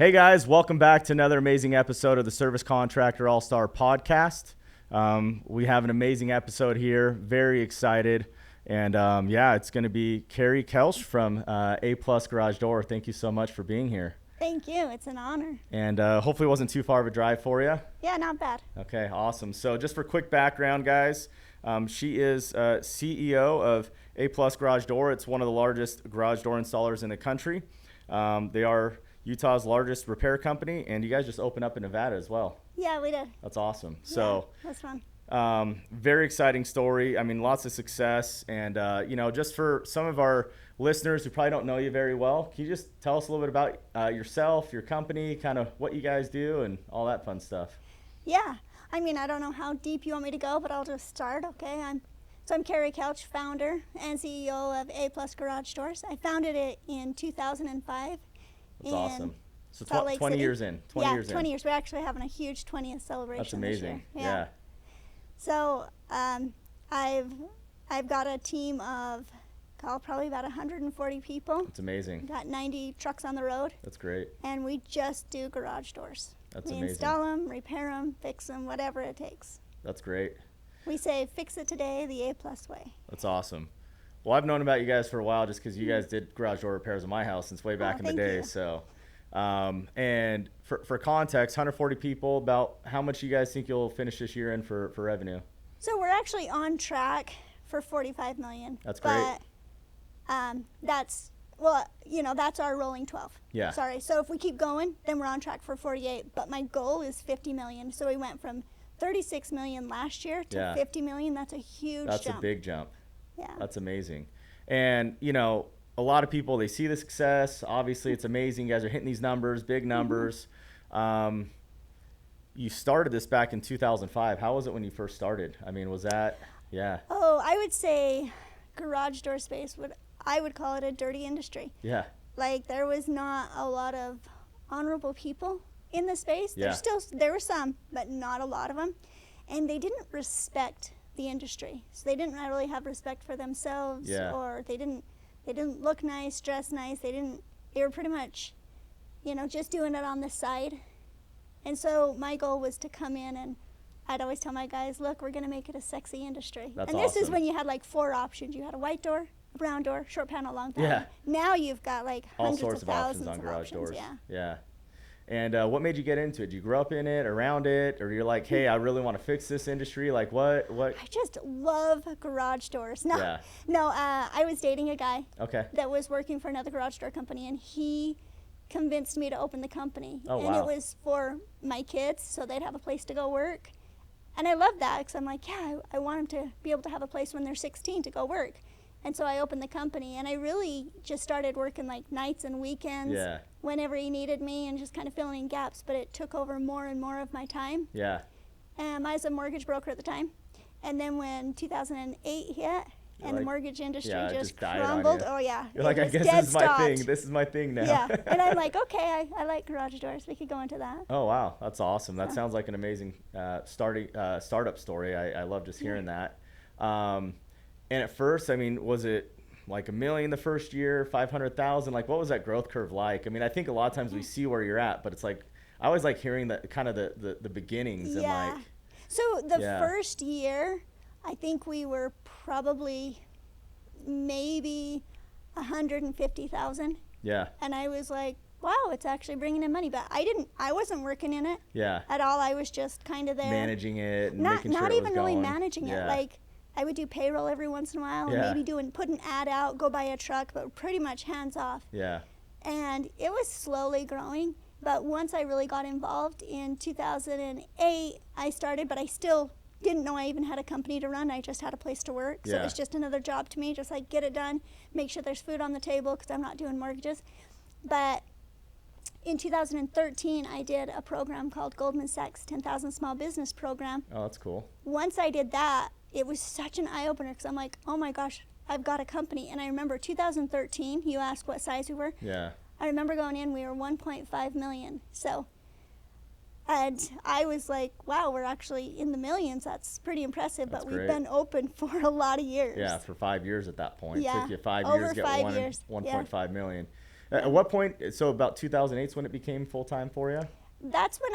Hey guys, welcome back to another amazing episode of the Service Contractor Allstar Podcast. We have an amazing episode here, very excited. And it's going to be Carrie Kelsch from A+ Garage Door. Thank you so much for being here. Thank you. It's an honor. And hopefully it wasn't too far of a drive for you. Yeah, not bad. Okay, awesome. So just for quick background, guys, she is CEO of A+ Garage Door. It's one of the largest garage door installers in the country. They are Utah's largest repair company, and you guys just opened up in Nevada as well. Yeah, we did. That's awesome. Yeah, So that's fun. very exciting story. I mean, lots of success. And, just for some of our listeners who probably don't know you very well, can you just tell us a little bit about yourself, your company, kind of what you guys do and all that fun stuff? Yeah. I mean, I don't know how deep you want me to go, but I'll just start, okay? I'm Carrie Kelsch, founder and CEO of A+ Garage Doors. I founded it in 2005. That's awesome. So Salt Lake 20 City. years in. 20 years in. 20 years. We're actually having a huge 20th celebration. That's amazing. This year. Yeah. So I've got a team of probably about 140 people. That's amazing. Got 90 trucks on the road. That's great. And we just do garage doors. That's we amazing. install them, repair them, fix them, whatever it takes. That's great. We say fix it today the A+ way. That's awesome. Well, I've known about you guys for a while just because you guys did garage door repairs in my house since way back in the day. You. So, and for context, 140 people, about how much you guys think you'll finish this year in for revenue? So we're actually on track for 45 million. That's great. But that's our rolling 12. Yeah. Sorry. So if we keep going, then we're on track for 48. But my goal is 50 million. So we went from 36 million last year to 50 million. That's a huge jump. That's a big jump. Yeah. That's amazing. And, a lot of people, they see the success. Obviously, it's amazing. You guys are hitting these numbers, big numbers. Mm-hmm. You started this back in 2005. How was it when you first started? I mean, was that, yeah. Oh, I would say garage door space, I would call it a dirty Yeah. Like, there was not a lot of honorable people in the space. Yeah. There were some, but not a lot of them. And they didn't respect the industry. So they didn't really have respect for themselves, or they didn't look nice, dress nice. They were pretty much, just doing it on the side. And so my goal was to come in, and I'd always tell my guys, look, we're going to make it a sexy industry. That's and this awesome. is when you had like 4 options. You had a white door, a brown door, short panel, long panel. Yeah. Now you've got like hundreds all sorts of of thousands options on garage doors. Yeah. Yeah. And what made you get into it? Did you grow up in it, around it, or you're like, hey, I really want to fix this industry? Like, what? I just love garage doors. No, I was dating a guy that was working for another garage door company, and he convinced me to open the company. Oh, and it was for my kids, so they'd have a place to go work. And I love that because I'm like, I want them to be able to have a place when they're 16 to go work. And so I opened the company, and I really just started working like nights and weekends whenever he needed me, and just kind of filling in gaps. But it took over more and more of my time. Yeah. I was a mortgage broker at the time. And then when 2008 hit, and the mortgage industry just crumbled. Oh, yeah. You're like, I guess this is my thing. This is my thing now. Yeah. And I'm like, okay, I like garage doors. We could go into that. Oh, wow. That's awesome. That sounds like an amazing startup story. I love just hearing that. And at first, I mean, was it like $1 million the first year, 500,000? Like, what was that growth curve like? I mean, I think a lot of times we see where you're at, but it's like, I always like hearing the kind of the beginnings. Yeah. And like, so the first year, I think we were probably maybe 150,000. Yeah. And I was like, wow, it's actually bringing in money. But I wasn't working in it at all. I was just kind of there. Managing it and not, making sure not it was even really going. managing it. Like, I would do payroll every once in a while, and maybe put an ad out, go buy a truck, but pretty much hands off. Yeah. And it was slowly growing. But once I really got involved in 2008, I started, but I still didn't know I even had a company to run. I just had a place to work. So it was just another job to me, just like get it done, make sure there's food on the table because I'm not doing mortgages. But in 2013, I did a program called Goldman Sachs 10,000 Small Business Program. Oh, that's cool. Once I did that, it was such an eye-opener because I'm like, oh my gosh, I've got a company. And I remember 2013, you asked what size we were. Yeah. I remember going in, we were 1.5 million. So, and I was like, wow, we're actually in the millions. That's pretty impressive. That's but we've great. been open for a lot of years. Yeah, for 5 years at that point. Yeah. It took you 5 Over years to get 5 years. 1.5 million. At what point, so about 2008 is when it became full-time for you? That's when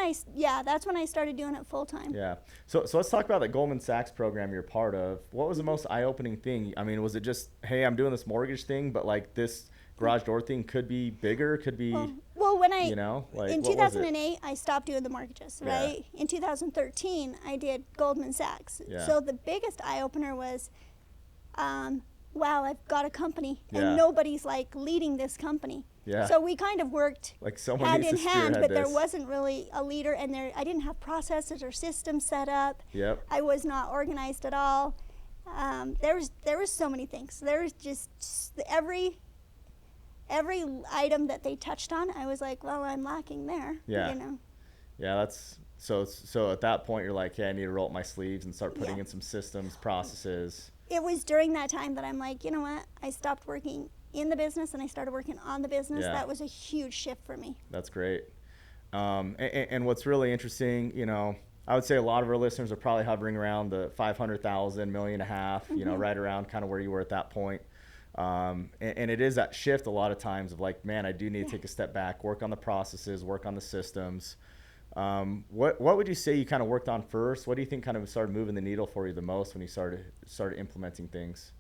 I started doing it full time. Yeah. So let's talk about the Goldman Sachs program you're part of. What was the most eye-opening thing? I mean, was it just, hey, I'm doing this mortgage thing, but like this garage door thing could be bigger, could be, well when I, you know, like in what 2008, I stopped doing the mortgages, right? Yeah. In 2013, I did Goldman Sachs. Yeah. So the biggest eye-opener was, wow, I've got a company Yeah. and nobody's like leading this company. Yeah. So we kind of worked like someone hand needs in to hand, spearhead but there this. wasn't really a leader, and I didn't have processes or systems set up. Yep. I was not organized at all. There was so many things. There was just every item that they touched on, I was like, well, I'm lacking there. Yeah. You know. Yeah, that's so at that point you're like, yeah, I need to roll up my sleeves and start putting in some systems, processes. It was during that time that I'm like, you know what? I stopped working in the business and I started working on the business. Yeah. That was a huge shift for me. That's great. And what's really interesting, you know, I would say a lot of our listeners are probably hovering around the 500,000, $1.5 million, you know, right around kind of where you were at that point. And it is that shift a lot of times of like, man, I do need to take a step back, work on the processes, work on the systems. What would you say you kind of worked on first? What do you think kind of started moving the needle for you the most when you started implementing things?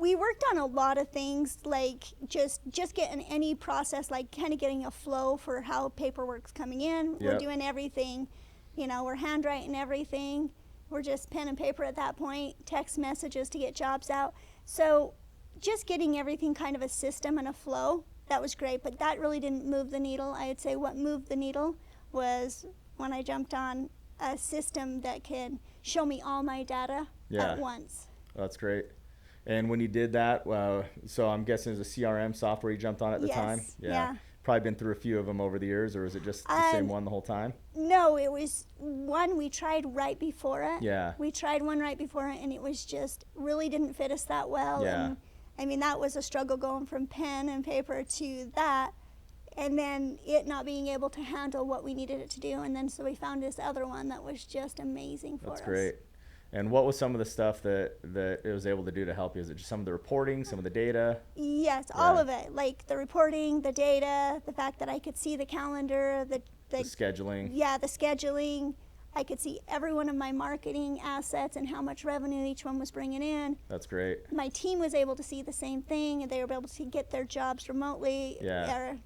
We worked on a lot of things, like just getting any process, like kind of getting a flow for how paperwork's coming in. Yep. We're doing everything, you know, we're handwriting everything. We're just pen and paper at that point, text messages to get jobs out. So just getting everything kind of a system and a flow, that was great, but that really didn't move the needle. I'd say what moved the needle was when I jumped on a system that can show me all my data at once. Oh, that's great. And when you did that, so I'm guessing it was a CRM software you jumped on at the time? Yeah. Probably been through a few of them over the years, or is it just the same one the whole time? No, it was one we tried right before it. Yeah. We tried one right before it, and it was just really didn't fit us that well. Yeah. And I mean, that was a struggle going from pen and paper to that, and then it not being able to handle what we needed it to do. And then so we found this other one that was just amazing for us. That's great. And what was some of the stuff that it was able to do to help you? Is it just some of the reporting, some of the data? Yes, all of it. Like the reporting, the data, the fact that I could see the calendar, the scheduling. Yeah, the scheduling. I could see every one of my marketing assets and how much revenue each one was bringing in. That's great. My team was able to see the same thing, and they were able to get their jobs remotely or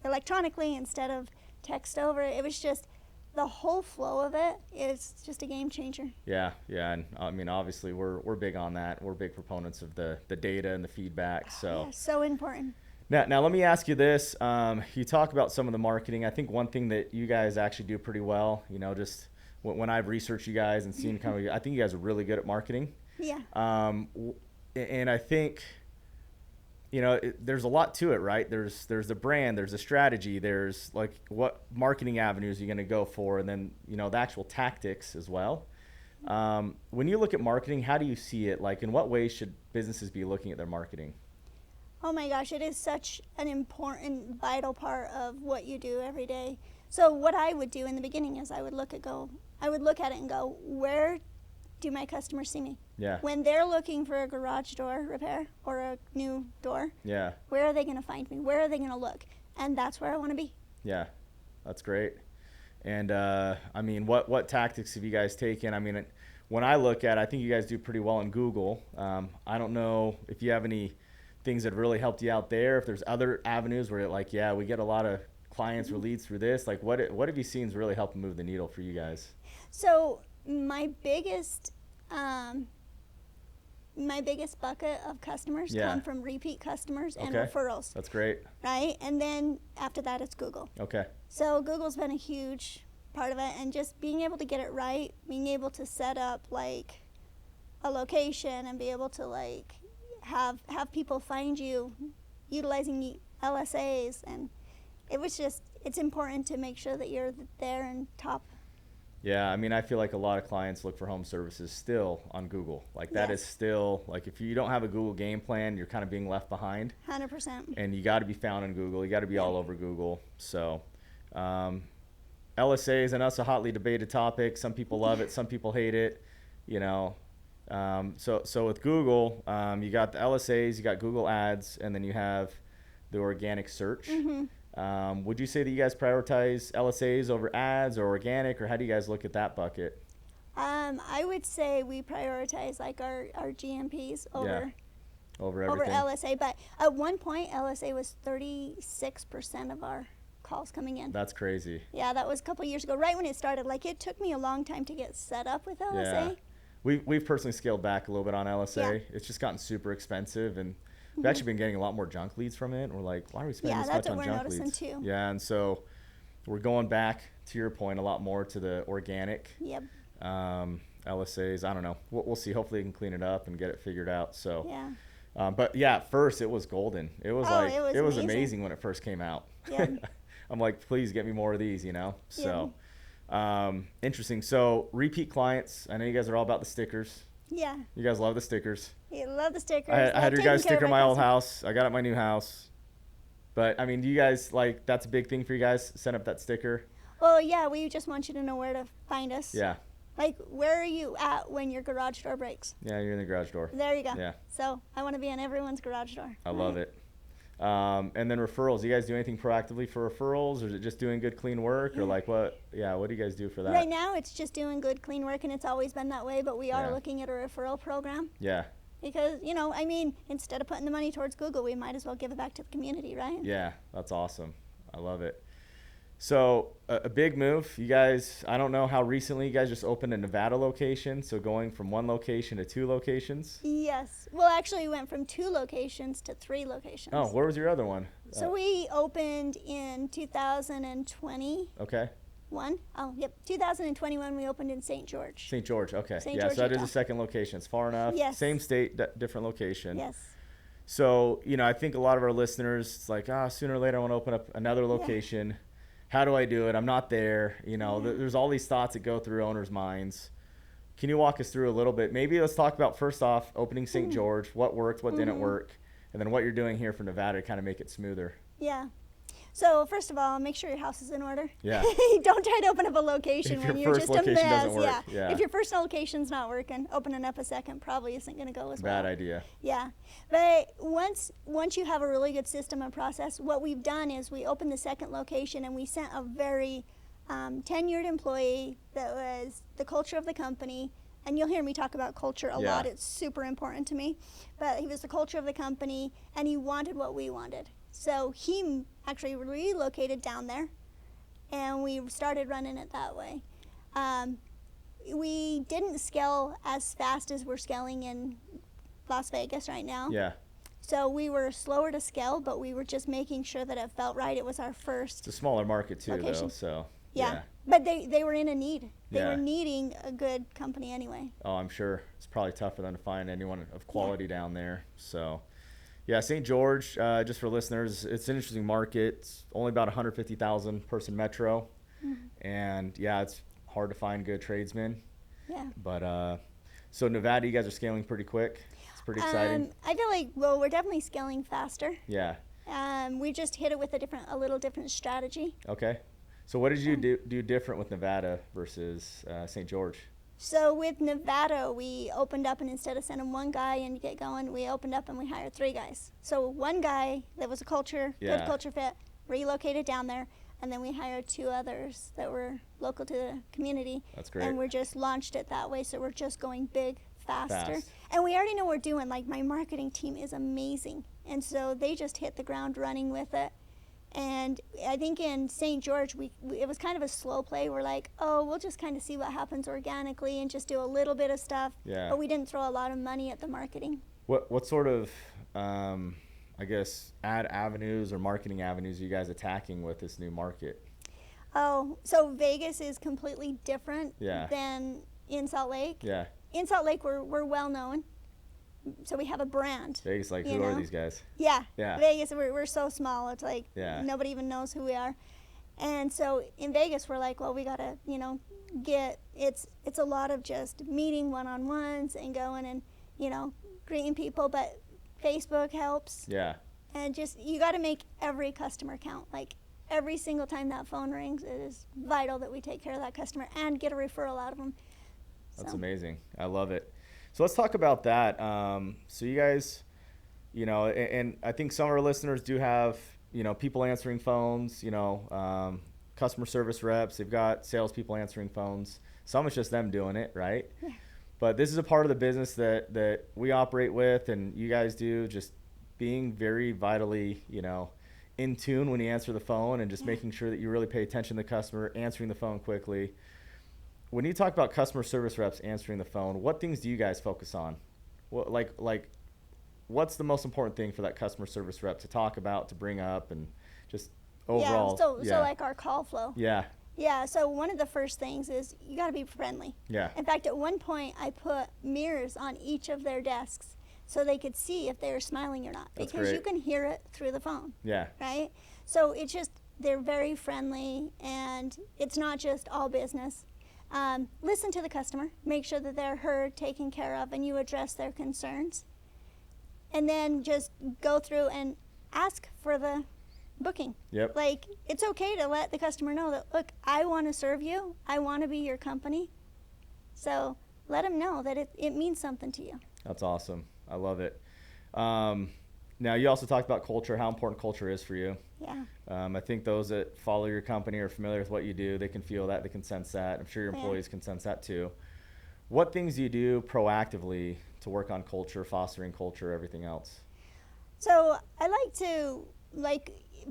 electronically instead of text over. It was just the whole flow of it is just a game changer. Yeah, and I mean, obviously we're big on that. We're big proponents of the data and the feedback. So yeah, so important. Now let me ask you this. You talk about some of the marketing. I think one thing that you guys actually do pretty well, you know, just when I've researched you guys and seen kind of, I think you guys are really good at marketing. Yeah. And I think, you know, there's a lot to it, right? There's the brand, there's a strategy, there's like what marketing avenues you're going to go for, and then, you know, the actual tactics as well. When you look at marketing, how do you see it? Like, in what ways should businesses be looking at their marketing? Oh my gosh, it is such an important, vital part of what you do every day. So what I would do in the beginning is I would look at it and go, where do my customers see me? Yeah. When they're looking for a garage door repair or a new door, yeah, where are they going to find me? Where are they going to look? And that's where I want to be. Yeah, that's great. And I mean, what tactics have you guys taken? I mean, when I look at it, I think you guys do pretty well in Google. I don't know if you have any things that really helped you out there. If there's other avenues where like, yeah, we get a lot of clients or leads through this. Like, what have you seen is really helping move the needle for you guys? So my biggest bucket of customers come from repeat customers and referrals. That's great. Right? And then after that, it's Google. Okay. So Google's been a huge part of it, and just being able to get it right, being able to set up like a location and be able to like have people find you utilizing LSAs, and it's important to make sure that you're there and top. Yeah, I mean, I feel like a lot of clients look for home services still on Google. Like that is still, like if you don't have a Google game plan, you're kind of being left behind. 100%. And you got to be found on Google. You got to be all over Google. So LSAs, and that's a hotly debated topic. Some people love it. Some people hate it, you know. So with Google, you got the LSAs, you got Google Ads, and then you have the organic search. Mm-hmm. Would you say that you guys prioritize LSAs over ads or organic, or how do you guys look at that bucket? I would say we prioritize like our GMPs over over everything. LSA, but at one point LSA was 36% of our calls coming in. That's crazy. Yeah, that was a couple years ago, right when it started. Like, it took me a long time to get set up with LSA. Yeah. We've personally scaled back a little bit on LSA. Yeah. It's just gotten super expensive, and we've actually been getting a lot more junk leads from it. And we're like, why are we spending this much on junk leads? Yeah, that's what we're noticing too. Yeah, and so we're going back, to your point, a lot more to the organic. Yep. LSAs, I don't know. We'll see. Hopefully we can clean it up and get it figured out. So, yeah. But yeah, at first it was golden. It was it was amazing when it first came out. Yeah. I'm like, please get me more of these, you know? So, interesting. So repeat clients, I know you guys are all about the stickers. Yeah. You guys love the stickers. You love the stickers. I had your guys' sticker in my old house. I got it at my new house. But I mean, do you guys, like, that's a big thing for you guys, send up that sticker? Well, yeah, we just want you to know where to find us. Yeah. Like, where are you at when your garage door breaks? Yeah, you're in the garage door. There you go. Yeah. So I want to be in everyone's garage door. I love it. And then referrals. Do you guys do anything proactively for referrals, or is it just doing good, clean work, or like what? Yeah, what do you guys do for that? Right now, it's just doing good, clean work, and it's always been that way. But we are looking at a referral program. Yeah. Because, you know, I mean, instead of putting the money towards Google, we might as well give it back to the community, right? Yeah, that's awesome. I love it. So a big move. You guys, I don't know how recently you guys just opened a Nevada location. So going from one location to 2 locations. Yes. Well, actually, we went from 2 locations to 3 locations. Oh, where was your other one? So we opened in 2020. Okay. 2021 we opened in St. George. St. George, okay. St. Yeah, George, so that is Utah. a second location. It's far enough. Yes. Same state, different location. Yes. So, you know, I think a lot of our listeners, it's like, sooner or later I want to open up another location. Yeah. How do I do it? I'm not there. You know, there's all these thoughts that go through owners' minds. Can you walk us through a little bit? Maybe let's talk about, first off, opening St. George, what worked, what didn't work, and then what you're doing here for Nevada to kind of make it smoother. Yeah. So first of all, make sure your house is in order. Yeah. Don't try to open up a location when you're just a mess. Doesn't work. Yeah. If your first location's not working, opening up a second probably isn't going to go as well. Bad idea. Yeah. But once you have a really good system and process, what we've done is we opened the second location and we sent a very tenured employee that was the culture of the company. And you'll hear me talk about culture a lot. It's super important to me. But he was the culture of the company, and he wanted what we wanted. So he actually relocated down there, and we started running it that way. We didn't scale as fast as we're scaling in Las Vegas right now. Yeah. So we were slower to scale, but we were just making sure that it felt right. It was our first. It's a smaller market too, location. though. So. Yeah. But they were in a need. They were needing a good company anyway. Oh, I'm sure it's probably tough for them to find anyone of quality down there. So. Yeah, St. George, just for listeners, it's an interesting market. It's only about 150,000 person metro. And yeah, it's hard to find good tradesmen. Yeah. But so Nevada, you guys are scaling pretty quick. It's pretty exciting. I feel like, well, we're definitely scaling faster. Yeah. We just hit it with a little different strategy. Okay. So what did you do different with Nevada versus St. George? So with Nevada, we opened up, and instead of sending one guy and get going, we opened up and we hired 3 guys. So one guy that was a good culture fit, relocated down there, and then we hired 2 others that were local to the community. That's great. And we just launched it that way, so we're just going big, faster. And we already know what we're doing. Like, my marketing team is amazing, and so they just hit the ground running with it. And I think in St. George, it was kind of a slow play. We're like, we'll just kind of see what happens organically and just do a little bit of stuff. Yeah. But we didn't throw a lot of money at the marketing. What sort of, I guess, ad avenues or marketing avenues are you guys attacking with this new market? Oh, so Vegas is completely different than in Salt Lake. Yeah. In Salt Lake, we're well known. So we have a brand. Vegas, like, who are these guys? Yeah. Yeah. Vegas, we're so small. It's like nobody even knows who we are. And so in Vegas, we're like, well, we got to, it's a lot of just meeting one-on-ones and going and, greeting people. But Facebook helps. Yeah. And just, you got to make every customer count. Like, every single time that phone rings, it is vital that we take care of that customer and get a referral out of them. That's amazing. I love it. So let's talk about that. So you guys, you know, and I think some of our listeners do have, you know, people answering phones, you know, customer service reps, they've got salespeople answering phones. Some it's just them doing it, right? Yeah. But this is a part of the business that we operate with, and you guys do, just being very vitally, you know, in tune when you answer the phone, and just making sure that you really pay attention to the customer, answering the phone quickly. When you talk about customer service reps answering the phone, what things do you guys focus on? What, like what's the most important thing for that customer service rep to talk about, to bring up, and just overall? So like our call flow. Yeah. Yeah, so one of the first things is you got to be friendly. Yeah. In fact, at one point, I put mirrors on each of their desks so they could see if they were smiling or not. That's because great. you can hear it through the phone. Yeah. Right? So it's just, they're very friendly, and it's not just all business. Listen to the customer, make sure that they're heard, taken care of, and you address their concerns. And then just go through and ask for the booking. Yep. Like, it's okay to let the customer know that, look, I want to serve you. I want to be your company. So let them know that it means something to you. That's awesome. I love it. Now, you also talked about culture, how important culture is for you. Yeah. I think those that follow your company are familiar with what you do. They can feel that. They can sense that. I'm sure your employees can sense that too. What things do you do proactively to work on culture, fostering culture, everything else? So I like to,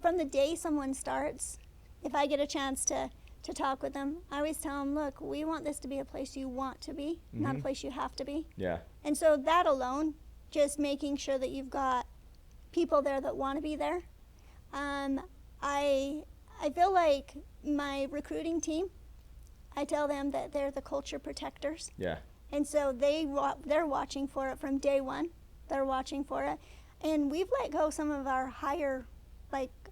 from the day someone starts, if I get a chance to talk with them, I always tell them, look, we want this to be a place you want to be, not a place you have to be. Yeah. And so that alone, just making sure that you've got people there that want to be there. I feel like my recruiting team, I tell them that they're the culture protectors. Yeah. And so they're watching for it from day one. They're watching for it. And we've let go some of our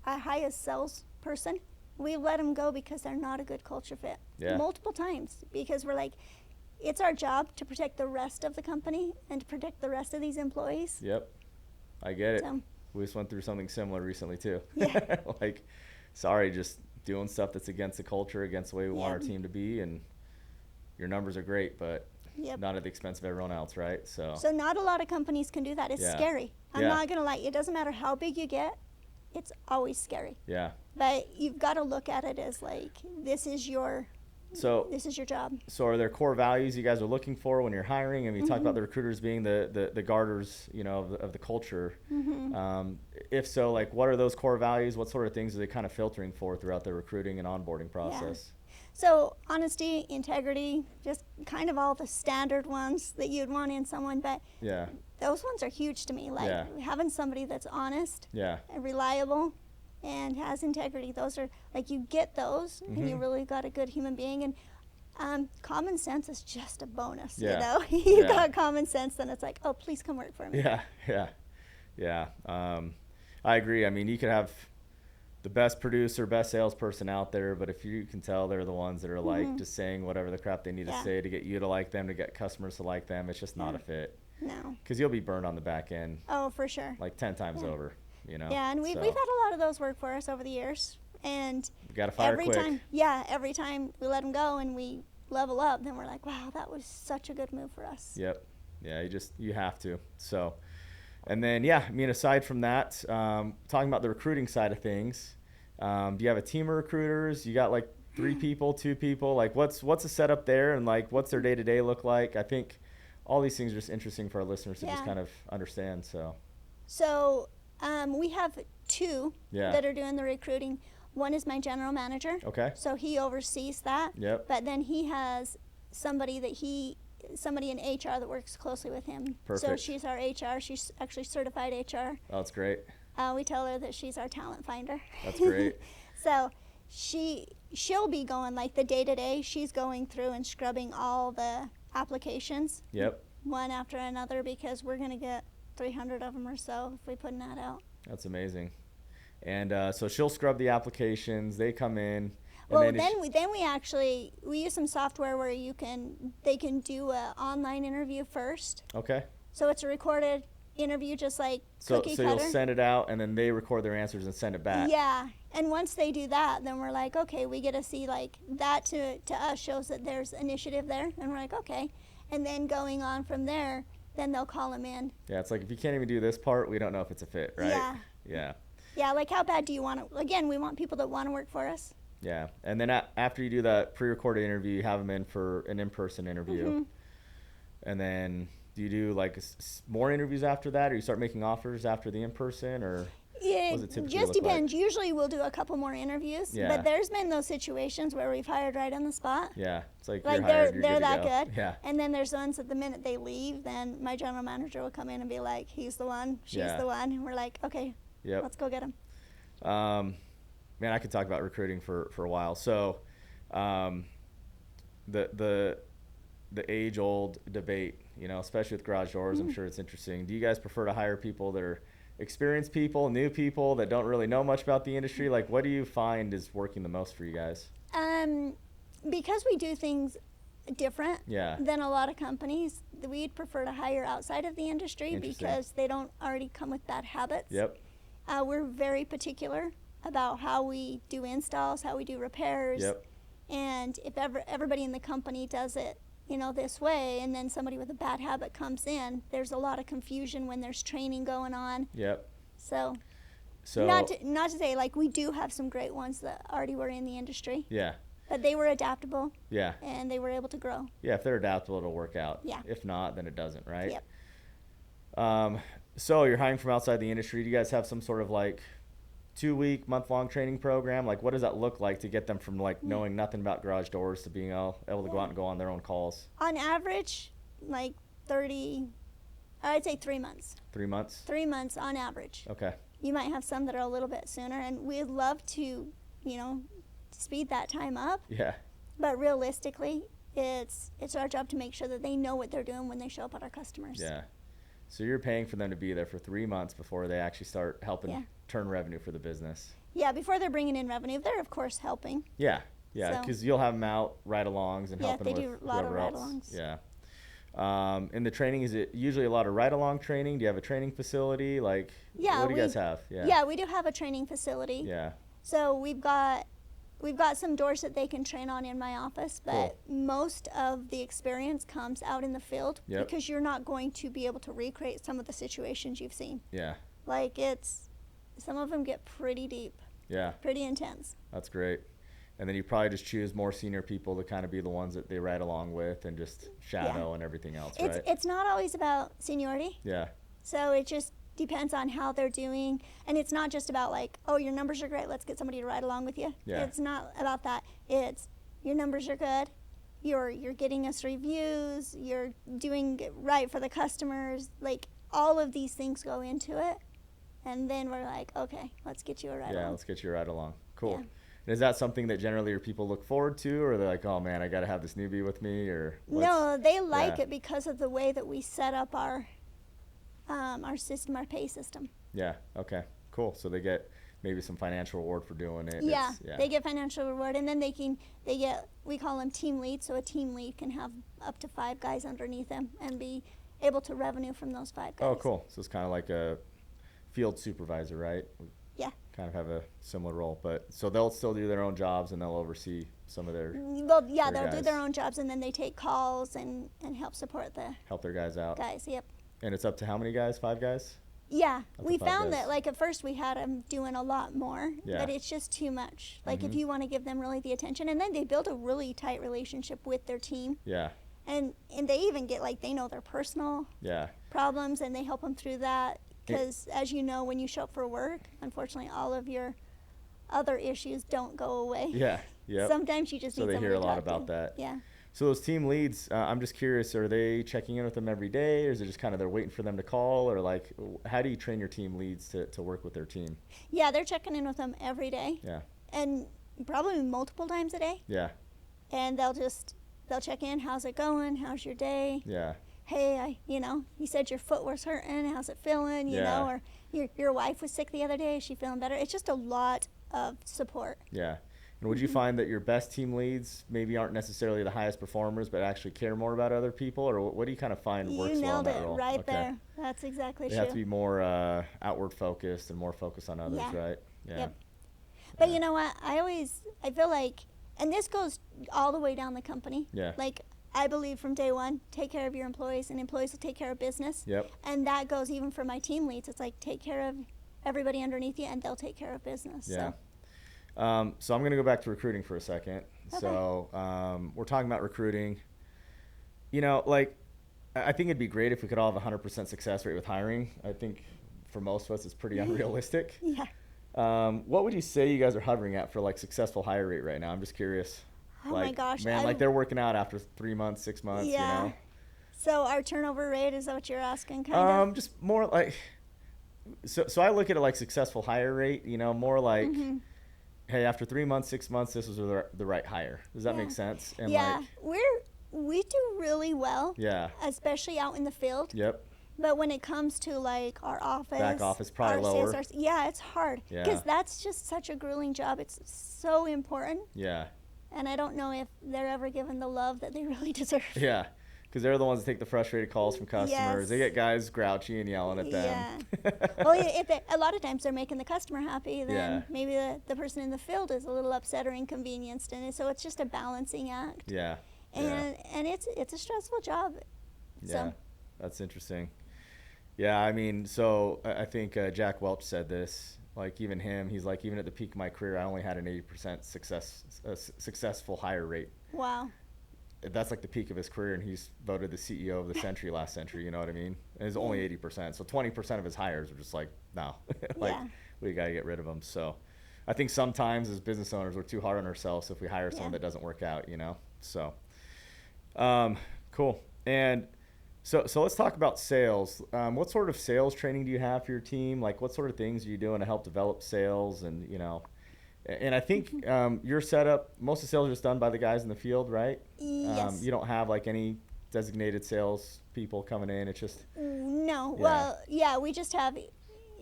highest sales person. We've let them go because they're not a good culture fit. Yeah. Multiple times, because we're like, it's our job to protect the rest of the company and to protect the rest of these employees. Yep. I get it. So, We just went through something similar recently too. Yeah. Just doing stuff that's against the culture, against the way we want our team to be, and your numbers are great, but not at the expense of everyone else, right? So not a lot of companies can do that. It's scary. I'm not going to lie. It doesn't matter how big you get. It's always scary. Yeah. But you've got to look at it as like, this is your job. So are there core values you guys are looking for when you're hiring? I mean, you talked about the recruiters being the garters, you know, of the culture. If so, like, what are those core values? What sort of things are they kind of filtering for throughout the recruiting and onboarding process? So honesty, integrity, just kind of all the standard ones that you'd want in someone. But those ones are huge to me. Like having somebody that's honest, and reliable, and has integrity. Those are, like, you get those, and you really got a good human being. And common sense is just a bonus, you know? You got common sense, then it's like, oh, please come work for me. Yeah. I agree. I mean, you could have the best producer, best salesperson out there, but if you can tell they're the ones that are like just saying whatever the crap they need to say to get you to like them, to get customers to like them, it's just not a fit. No. Because you'll be burned on the back end. Oh, for sure. Like 10 times over, you know? Yeah, and we've had a lot of those work for us over the years. And you got to fire quick. Every time we let them go and we level up, then we're like, wow, that was such a good move for us. Yep. Yeah, you have to. So, and then, I mean, aside from that, talking about the recruiting side of things, do you have a team of recruiters? You got like 3 people, 2 people? Like, what's the setup there, and like, what's their day-to-day look like? I think all these things are just interesting for our listeners to just kind of understand. So we have 2 that are doing the recruiting. One is my general manager. Okay. So he oversees that. Yep. But then he has somebody in HR that works closely with him. Perfect. So she's our HR. She's actually certified HR. Oh, that's great. We tell her that she's our talent finder. That's great. So she'll be going, like, the day-to-day. She's going through and scrubbing all the applications. Yep. One after another, because we're going to get 300 of them or so if we put an ad out. That's amazing. And so she'll scrub the applications. They come in. Well, then we use some software where they can do an online interview first. Okay. So it's a recorded interview, just like cookie cutter. So you'll send it out, and then they record their answers and send it back. Yeah, and once they do that, then we're like, okay, we get to see, like, that to us shows that there's initiative there, and we're like, okay. And then going on from there, then they'll call them in. Yeah, it's like if you can't even do this part, we don't know if it's a fit, right? Yeah. Yeah. Yeah, like how bad do you want to, again, we want people that want to work for us. Yeah, and then after you do that pre-recorded interview, you have them in for an in-person interview. Mm-hmm. And then do you do like more interviews after that, or you start making offers after the in-person, or It what does it typically just look depends. like? Usually we'll do a couple more interviews, Yeah. but there's been those situations where we've hired right on the spot. Yeah, it's like Like you're hired, you're they're good to that go. good. Yeah, And then there's ones that the minute they leave, then my general manager will come in and be like, he's the one, she's Yeah. the one. And we're like, okay, yep. let's go get him. Man, I could talk about recruiting for a while. So, the age-old debate, you know, especially with garage doors, I'm sure it's interesting. Do you guys prefer to hire people that are experienced people, new people that don't really know much about the industry? Like, what do you find is working the most for you guys? Because we do things different Yeah. than a lot of companies, we'd prefer to hire outside of the industry Interesting. because they don't already come with bad habits. Yep. We're very particular about how we do installs, how we do repairs. Yep. And if everybody in the company does it, you know, this way, and then somebody with a bad habit comes in, there's a lot of confusion when there's training going on. Yep. So So not to say, like, we do have some great ones that already were in the industry, yeah. but they were adaptable Yeah. and they were able to grow. Yeah, if they're adaptable, it'll work out. Yeah. If not, then it doesn't, right? Yep. So you're hiring from outside the industry. Do you guys have some sort of like 2-week, month-long training program? Like, what does that look like to get them from like knowing nothing about garage doors to being able to go out and go on their own calls? On average, like 30, I'd say 3 months. 3 months? 3 months on average. Okay. You might have some that are a little bit sooner, and we'd love to, you know, speed that time up. Yeah. But realistically, it's our job to make sure that they know what they're doing when they show up at our customers. Yeah. So you're paying for them to be there for 3 months before they actually start helping turn revenue for the business. Yeah, before they're bringing in revenue, they're of course helping. Yeah. Yeah, So- because you'll have them out ride-alongs and Yeah, helping they with do a lot of whoever else. ride-alongs. Yeah. In the training, is it usually a lot of ride-along training? Do you have a training facility? Like, Yeah, what do you guys have? Yeah, we do have a training facility. Yeah. So we've got some doors that they can train on in my office, but most of the experience comes out in the field Yep. because you're not going to be able to recreate some of the situations you've seen. Yeah. Like some of them get pretty deep, Yeah. pretty intense. That's great. And then you probably just choose more senior people to kind of be the ones that they ride along with and just shadow and everything else, right? It's not always about seniority. Yeah. So it just depends on how they're doing. And it's not just about like, oh, your numbers are great, let's get somebody to ride along with you. Yeah. It's not about that. It's your numbers are good. You're getting us reviews, you're doing it right for the customers. Like all of these things go into it. And then we're like, okay, let's get you a ride Yeah, along. let's get you right along. Cool. Yeah. And is that something that generally your people look forward to, or they're like, oh man, I got to have this newbie with me, or No, they like yeah. it because of the way that we set up our system, our pay system. Yeah. Okay. Cool. So they get maybe some financial reward for doing it. Yeah, It's- they get financial reward, and then they get, we call them team leads, so a team lead can have up to 5 guys underneath them and be able to revenue from those 5 guys. Oh, cool. So it's kind of like a field supervisor, right? Yeah. Kind of have a similar role, but so they'll still do their own jobs and they'll oversee some of their Well, yeah, their they'll do guys. their own jobs, and then they take calls and help support the help their guys out. guys. Yep. And it's up to how many guys? 5 guys? Yeah, Up to we 5 found guys. that like at first we had them doing a lot more, Yeah. but it's just too much. Like if Mhm. you want to give them really the attention, and then they build a really tight relationship with their team, Yeah. and they even get like they know their personal Yeah. problems and they help them through that. Because as you know, when you show up for work, unfortunately, all of your other issues don't go away. Yeah. Yep. Sometimes you just So need they someone hear a to lot talk about to. that. Yeah. So those team leads, I'm just curious, are they checking in with them every day, or is it just kind of they're waiting for them to call, or like, how do you train your team leads to work with their team? Yeah, they're checking in with them every day, Yeah. and probably multiple times a day. Yeah. And they'll check in. How's it going? How's your day? Yeah. Hey, you said your foot was hurting. How's it feeling? You know, or your wife was sick the other day. Is she feeling better? It's just a lot of support. Yeah. And would you find that your best team leads maybe aren't necessarily the highest performers, but actually care more about other people, or what do you kind of find You works well in nailed that it role? right Okay. there. That's exactly They true. have to be more outward focused and more focused on others, Yeah. right? Yeah. Yep. But Yeah. you know what? I feel like, and this goes all the way down the company. Yeah. Like I believe from day one, take care of your employees, and employees will take care of business. Yep. And that goes even for my team leads. It's like, take care of everybody underneath you, and they'll take care of business. Yeah. So, So I'm going to go back to recruiting for a second. Okay. So we're talking about recruiting. You know, like, I think it'd be great if we could all have a 100% success rate with hiring. I think for most of us, it's pretty unrealistic. Yeah. What would you say you guys are hovering at for like successful hire rate right now? I'm just curious. Oh like, my gosh. Man, like they're working out after 3 months, 6 months, Yeah. you know? So our turnover rate, is that what you're asking, kind of? Just more like, so I look at it like successful hire rate, you know, more like, hey, after 3 months, 6 months, this was the right hire. Does that Yeah. make sense? And Yeah, like, we do really well, yeah, especially out in the field. yep, But when it comes to like our office, back office, probably our lower. sales, yeah, it's hard Yeah. because that's just such a grueling job. It's so important, Yeah, and I don't know if they're ever given the love that they really deserve. yeah. Because they're the ones that take the frustrated calls from customers. Yes. They get guys grouchy and yelling at them. Yeah. Well, a lot of times they're making the customer happy, then Yeah. maybe the person in the field is a little upset or inconvenienced, and so it's just a balancing act. Yeah. And it's a stressful job. Yeah, So. that's interesting. Yeah, I mean, so I think Jack Welch said this. Like even him, he's like, even at the peak of my career, I only had an 80% successful hire rate. Wow. That's like the peak of his career, and he's voted the CEO of the century last century. You know what I mean? And it's only 80%. So 20% of his hires were just like, no, like Yeah. we got to get rid of them. So I think sometimes as business owners, we're too hard on ourselves if we hire someone Yeah. that doesn't work out, you know? So, cool. And so let's talk about sales. What sort of sales training do you have for your team? Like what sort of things are you doing to help develop sales? And, you know, and I think your setup, most of the sales are just done by the guys in the field, right? Yes. You don't have like any designated sales people coming in. It's just, No. Yeah. Well, yeah, we just have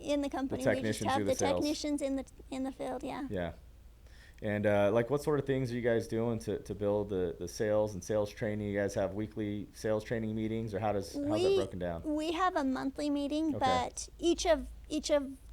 in the company. We just technicians have do the the sales. technicians in the field. Yeah. yeah. And like what sort of things are you guys doing to build the sales and sales training? You guys have weekly sales training meetings, or how's that broken down? We have a monthly meeting, Okay. but each of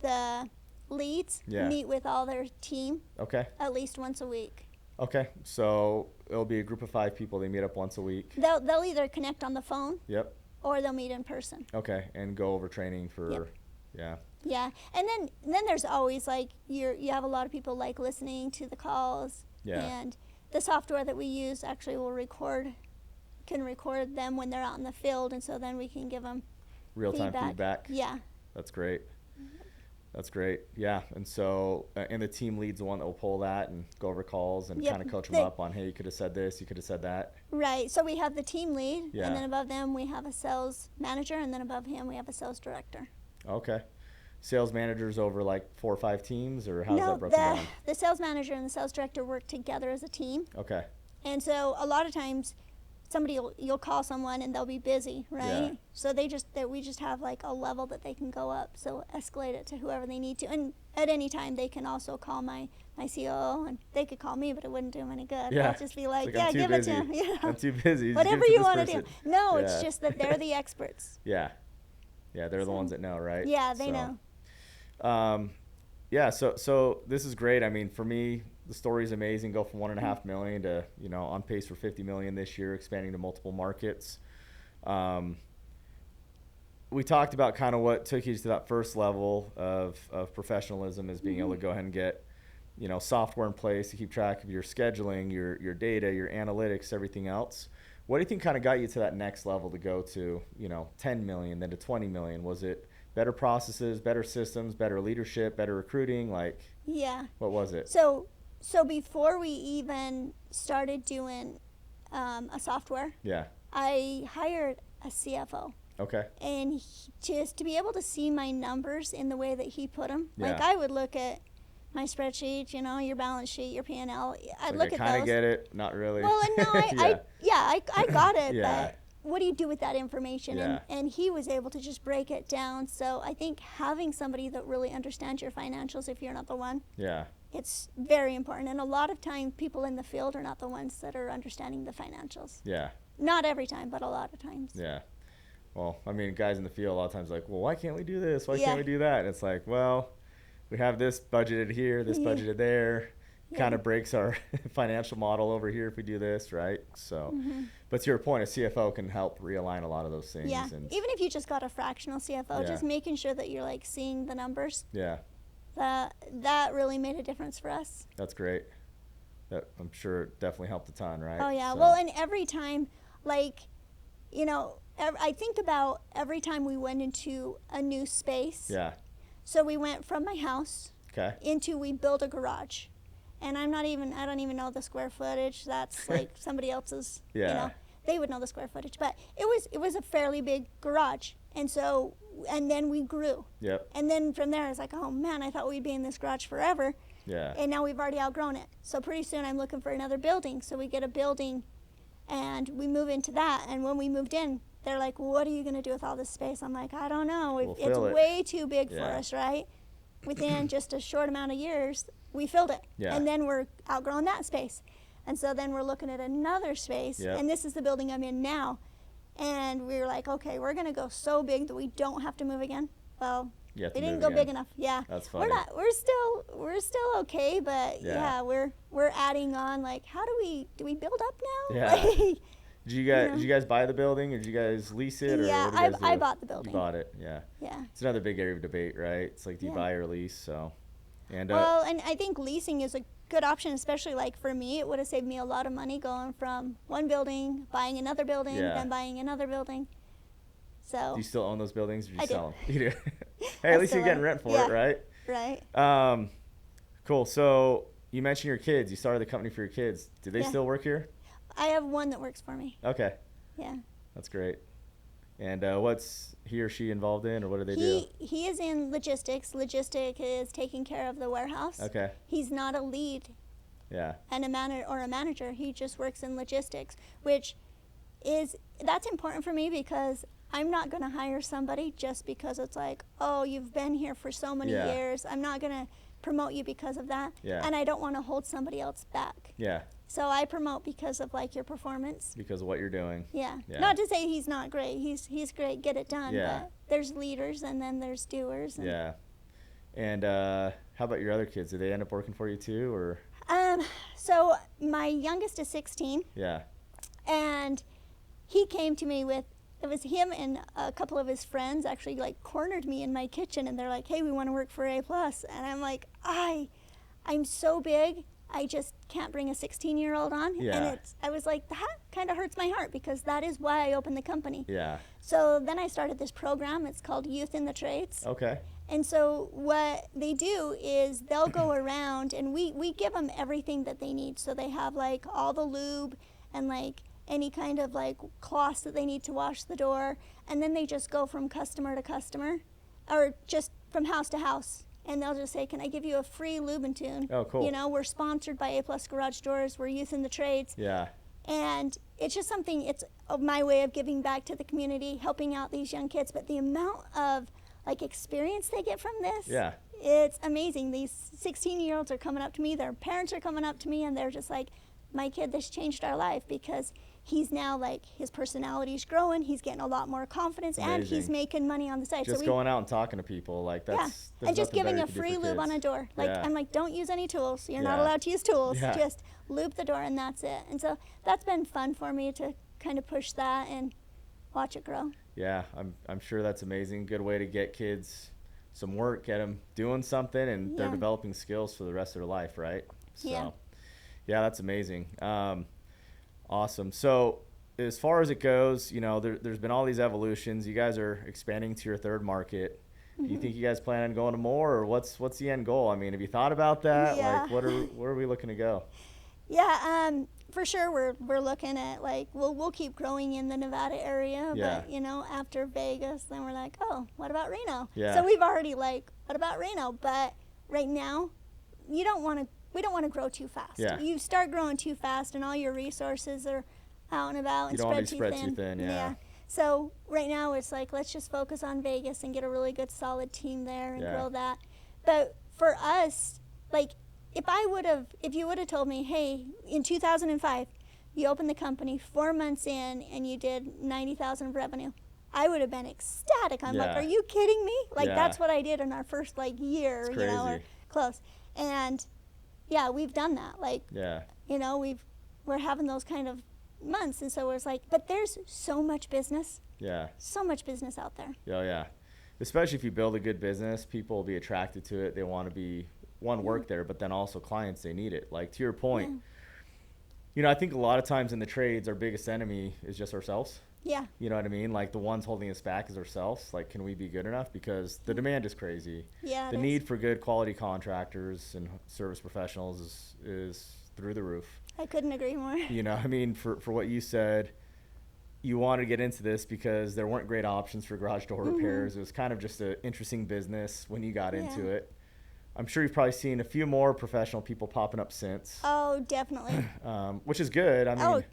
the leads Yeah. meet with all their team Okay. at least once a week. Okay. So it'll be a group of 5 people. They meet up once a week. They'll either connect on the phone Yep. or they'll meet in person. Okay. And go over training for, Yep. yeah. Yeah, and then there's always like you have a lot of people like listening to the calls. Yeah. And the software that we use actually can record them when they're out in the field, and so then we can give them Real-time feedback. Yeah. That's great. That's great. Yeah. And so, and the team lead's the one that will pull that and go over calls and Yep. kind of coach them up on, hey, you could have said this, you could have said that. Right. So we have the team lead, Yeah. and then above them we have a sales manager, and then above him we have a sales director. Okay. Sales managers over like 4 or 5 teams, or how's No, that broken down? the sales manager and the sales director work together as a team, Okay. and so a lot of times you'll call someone and they'll be busy, right? Yeah. So we just have like a level that they can go up, so escalate it to whoever they need to, and at any time they can also call my COO, and they could call me, but it wouldn't do them any good. Yeah. I'll just be like, It's yeah, I'm too give busy. it to him. Yeah. I'm too busy. Just Whatever give it you to want this to do. person. No, Yeah. it's just that they're the experts. Yeah. Yeah, they're the ones that know, right? Yeah, they know. Yeah, so this is great. I mean, for me, the story is amazing. Go from 1.5 million to, you know, on pace for 50 million this year, expanding to multiple markets. We talked about kind of what took you to that first level of professionalism, is being able to go ahead and get, you know, software in place to keep track of your scheduling, your data, your analytics, everything else. What do you think kind of got you to that next level to go to, you know, 10 million, then to 20 million? Was it better processes, better systems, better leadership, better recruiting? Like, Yeah. what was it? So before we even started doing a software, Yeah. I hired a CFO. Okay. And just to be able to see my numbers in the way that he put them, like Yeah. I would look at my spreadsheet, you know, your balance sheet, your P&L. I'd Like, look I at kind those. of get it, not really. Well, and no, I got it, Yeah. but what do you do with that information? Yeah. And he was able to just break it down. So I think having somebody that really understands your financials, if you're not the one, Yeah. it's very important. And a lot of time, people in the field are not the ones that are understanding the financials. Yeah. Not every time, but a lot of times. Yeah. Well, I mean, guys in the field a lot of times like, well, why can't we do this? Why Yeah. can't we do that? And it's like, well, we have this budgeted here, this Yeah. budgeted there. kind of breaks our financial model over here if we do this, right? So, but to your point, a CFO can help realign a lot of those things. Yeah, And even if you just got a fractional CFO, just making sure that you're like seeing the numbers. Yeah. That really made a difference for us. That's great. That, I'm sure it definitely helped a ton, right? Oh, yeah. So. Well, and every time, like, you know, I think about every time we went into a new space. Yeah. So we went from my house into we built a garage. And I don't even know the square footage. That's like somebody else's, you know, they would know the square footage. But it was a fairly big garage. And then we grew. Yep. And then from there, I was like, oh man, I thought we'd be in this garage forever. Yeah. And now we've already outgrown it. So pretty soon I'm looking for another building. So we get a building and we move into that. And when we moved in, they're like, what are you going to do with all this space? I'm like, I don't know. It's way too big for us, right? Within just a short amount of years, we filled it. Yeah. And then we're outgrowing that space. And so then we're looking at another space. Yep. And this is the building I'm in now. And we were like, okay, we're going to go so big that we don't have to move again. Well, we didn't go big enough. Yeah. That's funny. We're still okay, but we're adding on, like, how do we build up now? Yeah. Like, did you guys buy the building, or did you guys lease it? Or yeah, I bought the building. You bought it, yeah. Yeah. It's another big area of debate, right? It's like, do you buy or lease? So, and well, and I think leasing is a good option, especially like for me. It would have saved me a lot of money going from one building, buying another building, then buying another building. So. Do you still own those buildings, or do you sell them? Do. You do. Hey, at least you're getting rent for it, right? Right. Cool. So you mentioned your kids. You started the company for your kids. Do they still work here? I have one that works for me. Okay. Yeah. That's great. And what's he or she involved in, or what do they do? He is in logistics. Logistic is taking care of the warehouse. Okay. He's not a lead. Yeah. And a manager. He just works in logistics, that's important for me because I'm not going to hire somebody just because it's like, oh, you've been here for so many years. I'm not going to promote you because of that. Yeah. And I don't want to hold somebody else back. Yeah. So I promote because of like your performance. Because of what you're doing. Yeah. Not to say he's not great. He's great. Get it done. Yeah. But there's leaders and then there's doers. Yeah. And how about your other kids? Did they end up working for you too, or? So my youngest is 16. Yeah. And he came to me with, it was him and a couple of his friends actually like cornered me in my kitchen, and they're like, hey, we want to work for A+. And I'm like, I'm so big, I just can't bring a 16-year-old on. Yeah. And I was like, that kind of hurts my heart because that is why I opened the company. Yeah. So then I started this program. It's called Youth in the Trades. Okay. And so what they do is they'll go around and we give them everything that they need. So they have like all the lube and like any kind of like cloths that they need to wash the door. And then they just go from customer to customer or just from house to house. And they'll just say, can I give you a free lube and tune? Oh, cool. You know, we're sponsored by A+ Garage Doors. We're Youth in the Trades. Yeah. And it's just something, it's my way of giving back to the community, helping out these young kids. But the amount of like experience they get from this, it's amazing. These 16-year-olds are coming up to me, their parents are coming up to me, and they're just like, my kid, this changed our life because he's now like, his personality's growing, he's getting a lot more confidence, and he's making money on the side. Just going out and talking to people, like that's and just giving a free lube on a door. Like I'm like, don't use any tools. You're not allowed to use tools. Just lube the door and that's it. And so that's been fun for me to kind of push that and watch it grow. Yeah, I'm sure that's amazing. Good way to get kids some work, get them doing something, and they're developing skills for the rest of their life, right? So, yeah, that's amazing. Awesome. So as far as it goes, you know, there's been all these evolutions. You guys are expanding to your third market. Do you think you guys plan on going to more, or what's the end goal? I mean, have you thought about that? Yeah. Like, where are we looking to go? Yeah, for sure we're looking at like we'll keep growing in the Nevada area, but you know, after Vegas, then we're like, oh, what about Reno? Yeah. So we've already like, what about Reno? But right now, we don't want to grow too fast. Yeah. You start growing too fast, and all your resources are out and about and spread too thin. Yeah. So right now it's like, let's just focus on Vegas and get a really good solid team there and grow that. But for us, like, if you would have told me, hey, in 2005, you opened the company 4 months in and you did 90,000 of revenue, I would have been ecstatic. I'm like, are you kidding me? Like, that's what I did in our first like year, you know, or close. And yeah, we've done that. Like, Yeah. you know, we're having those kind of months, and so it's like, but there's so much business. Yeah. So much business out there. Oh, yeah. Especially if you build a good business, people will be attracted to it. They want to be, work there, but then also clients, they need it. Like, to your point, Yeah. you know, I think a lot of times in the trades, our biggest enemy is just ourselves. Yeah. You know what I mean? Like, the ones holding us back is ourselves. Like, can we be good enough? Because the demand is crazy. Yeah. The need for good quality contractors and service professionals is through the roof. I couldn't agree more. You know, I mean, for what you said, you wanted to get into this because there weren't great options for garage door repairs. It was kind of just an interesting business when you got into it. I'm sure you've probably seen a few more professional people popping up since. Oh, definitely. Which is good. I mean,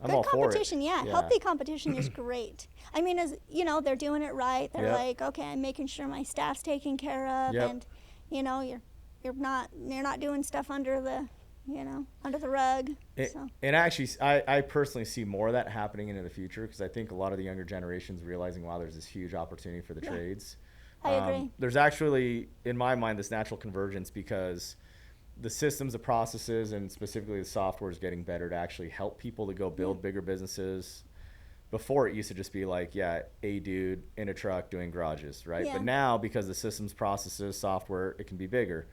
I'm all for it. Competition, yeah. Healthy competition is great. I mean, as you know, they're doing it right. They're like, okay, I'm making sure my staff's taken care of, and you know, you're not doing stuff under the rug. And actually, I personally see more of that happening into the future, because I think a lot of the younger generations realizing, wow, there's this huge opportunity for the trades. I agree. There's actually, in my mind, this natural convergence, because the systems, the processes, and specifically the software is getting better to actually help people to go build bigger businesses. Before, it used to just be like, a dude in a truck doing garages, right? But now, because the systems, processes, software, it can be bigger.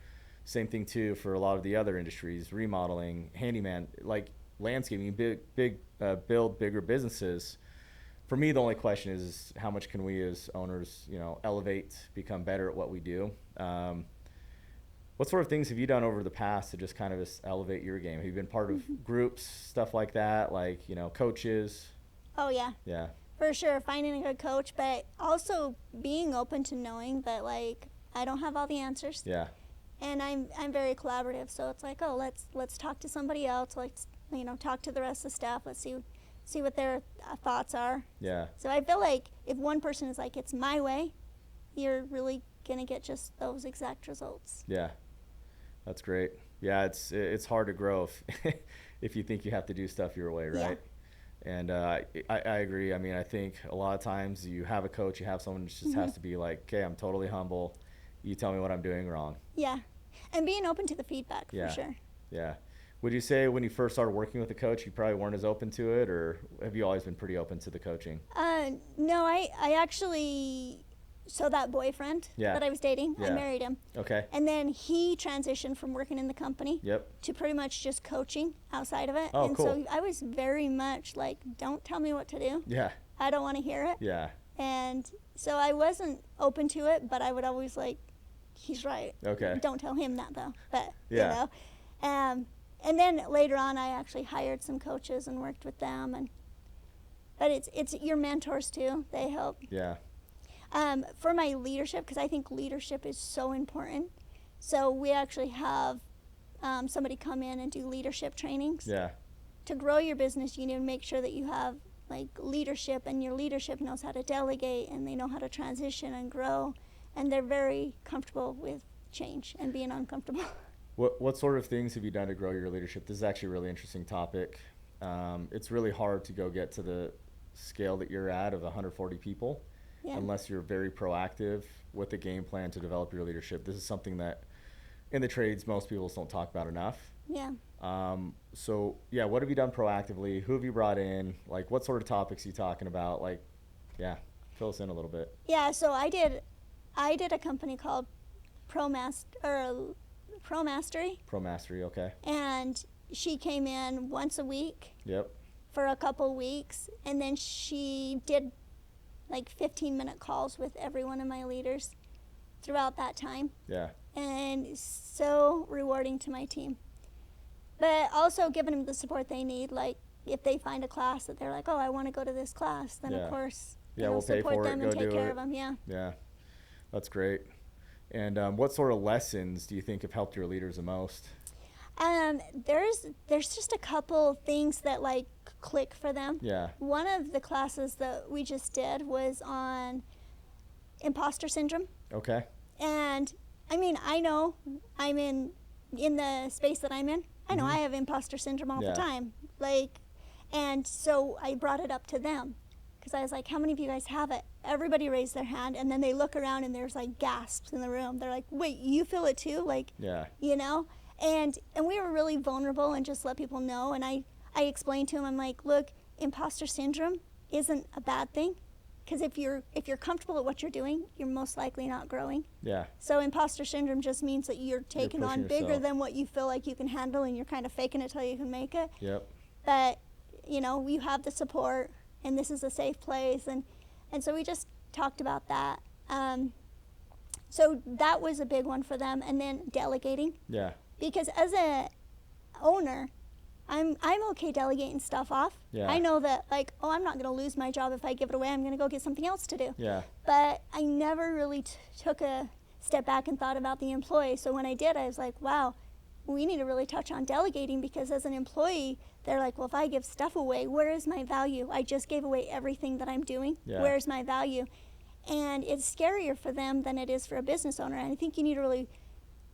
Same thing too for a lot of the other industries, remodeling, handyman, like landscaping, build bigger businesses. For me, the only question is how much can we as owners, you know, elevate, become better at what we do. What sort of things have you done over the past to just kind of just elevate your game? Have you been part of groups, stuff like that, like, you know, coaches? Oh, yeah. Yeah. For sure, finding a good coach, but also being open to knowing that, like, I don't have all the answers. Yeah. And I'm very collaborative, so it's like, oh, let's talk to somebody else. Let's, you know, talk to the rest of the staff. Let's see what their thoughts are. Yeah. So I feel like if one person is like, it's my way, you're really gonna get just those exact results. Yeah. That's great. Yeah, it's hard to grow if you think you have to do stuff your way, right? Yeah. And I agree. I mean, I think a lot of times you have a coach, you have someone who just has to be like, okay, I'm totally humble. You tell me what I'm doing wrong. Yeah. And being open to the feedback, for sure. Yeah. Would you say when you first started working with a coach, you probably weren't as open to it, or have you always been pretty open to the coaching? No, I actually, so that boyfriend that I was dating, I married him. Okay. And then he transitioned from working in the company to pretty much just coaching outside of it. Oh, and cool. So I was very much like, don't tell me what to do. Yeah. I don't want to hear it. Yeah. And so I wasn't open to it, but I would always like, he's right. Okay. Don't tell him that though. But, you know. And then later on, I actually hired some coaches and worked with them. But it's your mentors too. They help. Yeah. For my leadership, because I think leadership is so important. So we actually have somebody come in and do leadership trainings. Yeah. To grow your business, you need to make sure that you have like leadership, and your leadership knows how to delegate, and they know how to transition and grow, and they're very comfortable with change and being uncomfortable. What sort of things have you done to grow your leadership? This is actually a really interesting topic. It's really hard to go get to the scale that you're at of 140 people unless you're very proactive with a game plan to develop your leadership. This is something that in the trades most people don't talk about enough. Yeah. So what have you done proactively? Who have you brought in? Like, what sort of topics are you talking about? Like, fill us in a little bit. Yeah, so I did a company called Pro Mastery. Pro Mastery, okay. And she came in once a week. Yep. For a couple weeks, and then she did like 15-minute calls with every one of my leaders throughout that time. Yeah. And so rewarding to my team. But also giving them the support they need. Like if they find a class that they're like, oh, I want to go to this class, then of course, we'll pay support for them it, and go take do care it. of them. Yeah. Yeah, that's great. And what sort of lessons do you think have helped your leaders the most? There's just a couple things that like click for them. Yeah. One of the classes that we just did was on imposter syndrome. Okay. And I mean, I know I'm in the space that I'm in. I know I have imposter syndrome all the time. Like, and so I brought it up to them because I was like, how many of you guys have it? Everybody raised their hand, and then they look around and there's like gasps in the room. They're like, wait, you feel it too? Like, you know? And we were really vulnerable and just let people know. And I explained to him, I'm like, look, imposter syndrome isn't a bad thing. Because if you're comfortable at what you're doing, you're most likely not growing. Yeah. So imposter syndrome just means that you're taking on bigger yourself than what you feel like you can handle, and you're kind of faking it till you can make it. Yep. But, you know, you have the support, and this is a safe place. And so we just talked about that. So that was a big one for them. And then delegating. Yeah. Because as a owner, I'm okay delegating stuff off. Yeah. I know that, like, oh, I'm not going to lose my job if I give it away. I'm going to go get something else to do. Yeah. But I never really took a step back and thought about the employee. So when I did, I was like, wow, we need to really touch on delegating, because as an employee, they're like, well, if I give stuff away, where is my value? I just gave away everything that I'm doing. Yeah. Where's my value? And it's scarier for them than it is for a business owner. And I think you need to really,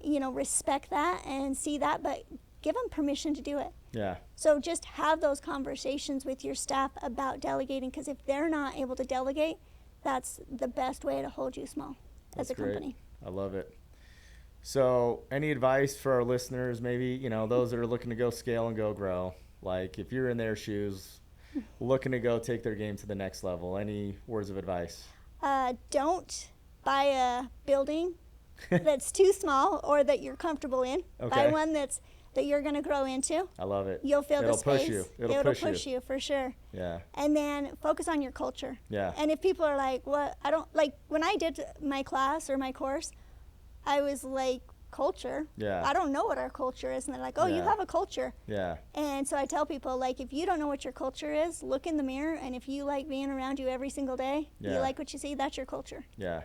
you know, respect that and see that, but give them permission to do it. Yeah. So just have those conversations with your staff about delegating, because if they're not able to delegate, that's the best way to hold you small as a company. I love it. So any advice for our listeners, maybe, you know, those that are looking to go scale and go grow, like if you're in their shoes, looking to go take their game to the next level, any words of advice? Don't buy a building that's too small or that you're comfortable in. Okay. Buy one that you're going to grow into. I love it. You'll feel the space. Push you. It'll push you for sure. Yeah. And then focus on your culture. Yeah. And if people are like, what, I don't, like when I did my class or my course, I was like, culture? Yeah. I don't know what our culture is. And they're like, oh, you have a culture. Yeah. And so I tell people, like, if you don't know what your culture is, look in the mirror. And if you like being around you every single day, you like what you see, that's your culture. Yeah.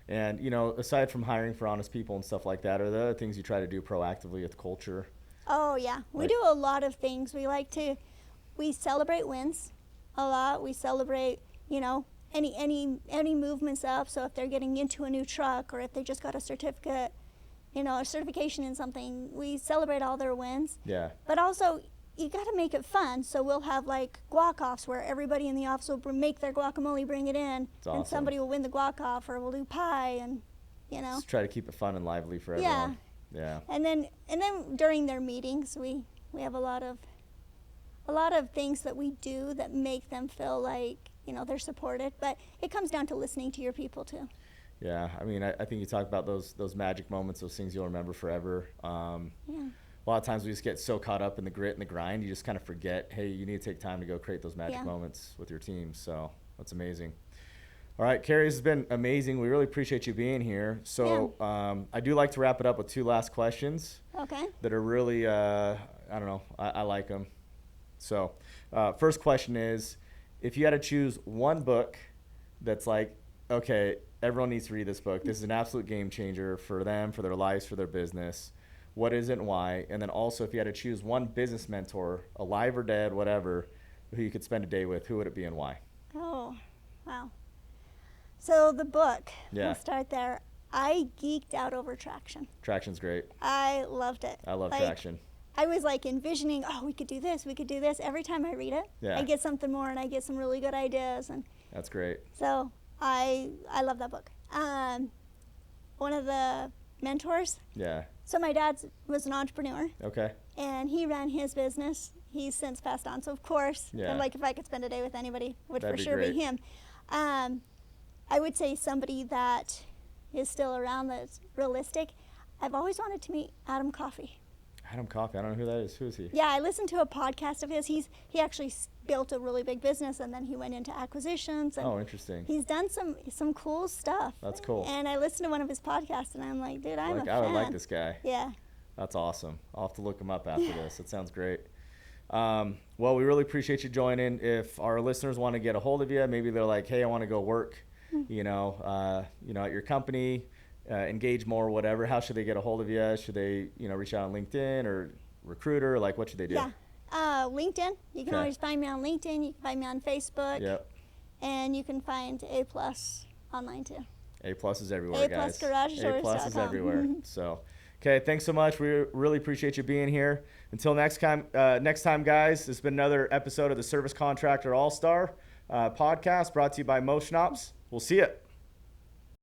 And, you know, aside from hiring for honest people and stuff like that, are there other things you try to do proactively with culture? Oh, yeah. We do a lot of things. We celebrate wins a lot. We celebrate, you know, any movements up. So if they're getting into a new truck, or if they just got a certificate, you know, a certification in something, we celebrate all their wins. Yeah. But also, you got to make it fun. So we'll have like guac-offs where everybody in the office will make their guacamole, bring it in, awesome. And somebody will win the guac-off, or we'll do pie, and, you know. Just try to keep it fun and lively for everyone. Yeah. And then during their meetings, we have a lot of things that we do that make them feel like, you know, they're supported. But it comes down to listening to your people too. Yeah, I mean, I think you talk about those magic moments, those things you'll remember forever. A lot of times we just get so caught up in the grit and the grind, you just kind of forget, hey, you need to take time to go create those magic moments with your team. So that's amazing. All right, Carrie, this has been amazing. We really appreciate you being here. So I do like to wrap it up with two last questions. Okay. That are really, I don't know, I like them. So first question is, if you had to choose one book that's like, okay, everyone needs to read this book. This is an absolute game changer for them, for their lives, for their business. What is it and why? And then also, if you had to choose one business mentor, alive or dead, whatever, who you could spend a day with, who would it be and why? Oh, wow. So the book, we'll start there. I geeked out over Traction. Traction's great. I loved it. I love Traction. I was like envisioning, oh, we could do this, we could do this. Every time I read it, I get something more, and I get some really good ideas. And that's great. So I love that book. One of the mentors. Yeah. So my dad was an entrepreneur. Okay. And he ran his business. He's since passed on. So of course, like if I could spend a day with anybody, would for sure be him. I would say somebody that is still around that's realistic. I've always wanted to meet Adam Coffey. Adam Coffey, I don't know who that is. Who is he? Yeah, I listened to a podcast of his. He actually built a really big business, and then he went into acquisitions. And interesting. He's done some cool stuff. That's cool. And I listened to one of his podcasts, and I'm like, dude, I'm a fan. I would like this guy. Yeah. That's awesome. I'll have to look him up after this. It sounds great. Well, we really appreciate you joining. If our listeners want to get a hold of you, maybe they're like, hey, I want to go work, at your company, engage more, whatever. How should they get a hold of you? Should they, reach out on LinkedIn or Recruiter? Like, what should they do? Yeah. LinkedIn. You can always find me on LinkedIn. You can find me on Facebook. Yep. And you can find A+ online too. A+ is everywhere, guys. A+GarageDoors.com. A+ is everywhere. So, okay, thanks so much. We really appreciate you being here. Until next time, guys, this has been another episode of the Service Contractor Allstar Podcast, brought to you by Motion Ops. We'll see you.